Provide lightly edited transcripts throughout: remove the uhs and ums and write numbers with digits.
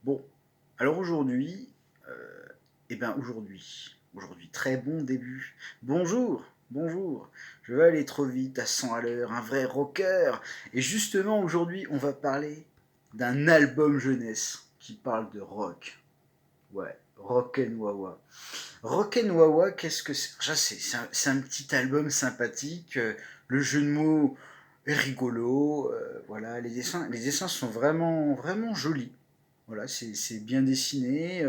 Bon, alors aujourd'hui, aujourd'hui, très bon début. Bonjour, bonjour. Je vais aller trop vite à 100 à l'heure, un vrai rocker. Et justement, aujourd'hui, on va parler d'un album jeunesse qui parle de rock. Ouais, Rock'n'Wawa. Rock'n'Wawa, qu'est-ce que c'est? Je sais, c'est un petit album sympathique. Le jeu de mots est rigolo. Voilà, les dessins sont vraiment, vraiment jolis. Voilà, c'est bien dessiné.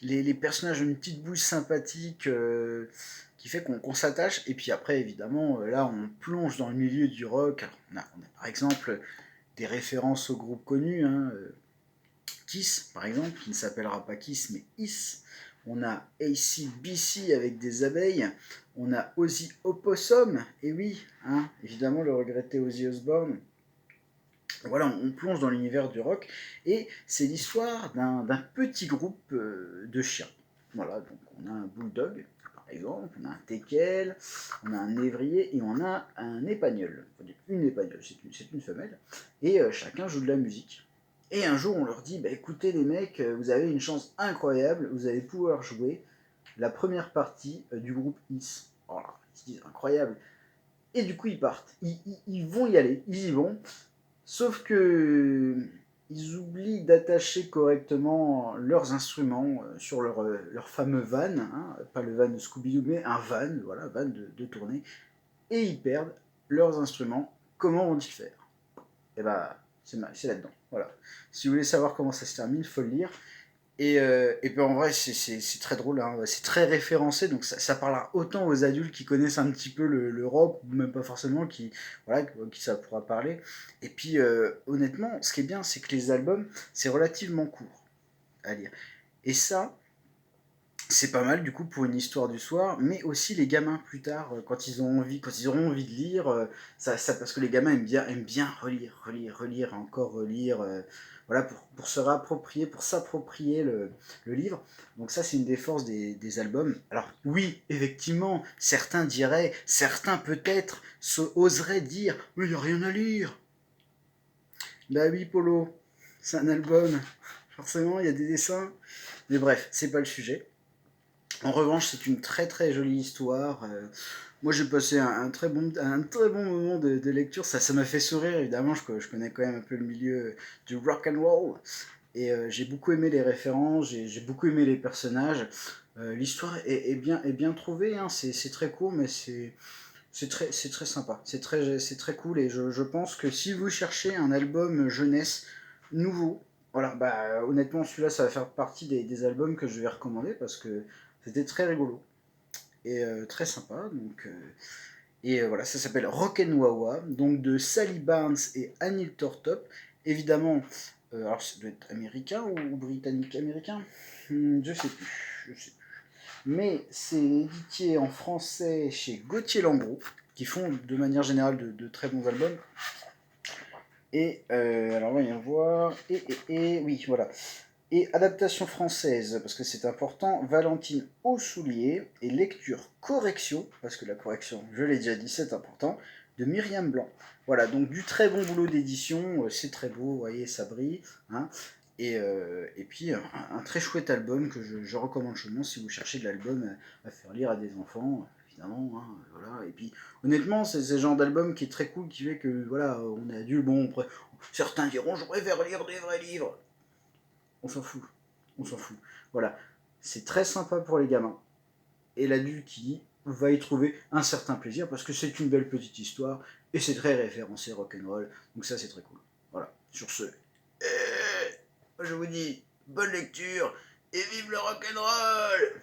Les personnages ont une petite bouche sympathique qui fait qu'on s'attache. Et puis après, évidemment, là, on plonge dans le milieu du rock. Alors, on a par exemple des références aux groupes connus. Kiss, par exemple, qui ne s'appellera pas Kiss, mais Is. On a AC/DC avec des abeilles. On a Ozzy Opossum. Et oui, évidemment, le regretté Ozzy Osbourne. Voilà, on plonge dans l'univers du rock et c'est l'histoire d'un petit groupe de chiens. Voilà, donc on a un bulldog, par exemple, on a un teckel, on a un névrier et on a un épagnol. Enfin, une épagnole, c'est une femelle. Et chacun joue de la musique. Et un jour, on leur dit, bah, écoutez les mecs, vous avez une chance incroyable, vous allez pouvoir jouer la première partie du groupe Is. Oh là, ils se disent, incroyable. Et du coup, ils partent. Ils vont y aller, ils y vont. Sauf que ils oublient d'attacher correctement leurs instruments sur leur fameux van, pas le van de Scooby-Doo, mais un van, voilà, van de tournée, et ils perdent leurs instruments. Comment vont-ils faire? Et bah, c'est là-dedans. Voilà. Si vous voulez savoir comment ça se termine, il faut le lire. Et puis en vrai, c'est très drôle, c'est très référencé, donc ça parlera autant aux adultes qui connaissent un petit peu le rock, ou même pas forcément, voilà, qui ça pourra parler. Et puis honnêtement, ce qui est bien, c'est que les albums, c'est relativement court à lire. Et ça, c'est pas mal du coup pour une histoire du soir, mais aussi les gamins plus tard, quand ils auront envie de lire, parce que les gamins aiment bien relire, relire, relire, encore relire, voilà, pour se réapproprier, pour s'approprier le livre. Donc ça, c'est une des forces des albums. Alors oui, effectivement, certains peut-être oseraient dire, mais il n'y a rien à lire. Bah oui, Polo, c'est un album, forcément, il y a des dessins. Mais bref, c'est pas le sujet. En revanche, c'est une très très jolie histoire. Moi, j'ai passé un très bon moment de lecture. Ça m'a fait sourire, évidemment. Je connais quand même un peu le milieu du rock and roll. Et j'ai beaucoup aimé les références, j'ai beaucoup aimé les personnages. L'histoire est bien trouvée. C'est très court, mais c'est très sympa. C'est très cool. Et je pense que si vous cherchez un album jeunesse nouveau, voilà, bah, honnêtement, celui-là, ça va faire partie des albums que je vais recommander parce que c'était très rigolo et très sympa. Et voilà, ça s'appelle Rock'n'Wawa, donc de Sally Barnes et Anil Tortop. Évidemment, alors ça doit être américain ou britannique américain. Je sais plus. Je sais plus. Mais c'est édité en français chez Gauthier Lambros, qui font de manière générale de très bons albums. Et alors, on va y voir. Oui, voilà. Et adaptation française, parce que c'est important, Valentine Aussoulier, et lecture correction, parce que la correction, je l'ai déjà dit, c'est important, de Myriam Blanc. Voilà, donc du très bon boulot d'édition, c'est très beau, vous voyez, ça brille. Et puis un très chouette album que je recommande chaudement si vous cherchez de l'album à faire lire à des enfants, évidemment. Voilà. Et puis honnêtement, c'est ce genre d'album qui est très cool, qui fait que voilà, on est adulte, bon, certains diront je préfère lire des vrais livres. On s'en fout. On s'en fout. Voilà. C'est très sympa pour les gamins. Et l'adulte qui va y trouver un certain plaisir parce que c'est une belle petite histoire et c'est très référencé rock'n'roll. Donc ça, c'est très cool. Voilà. Sur ce, je vous dis bonne lecture et vive le rock'n'roll!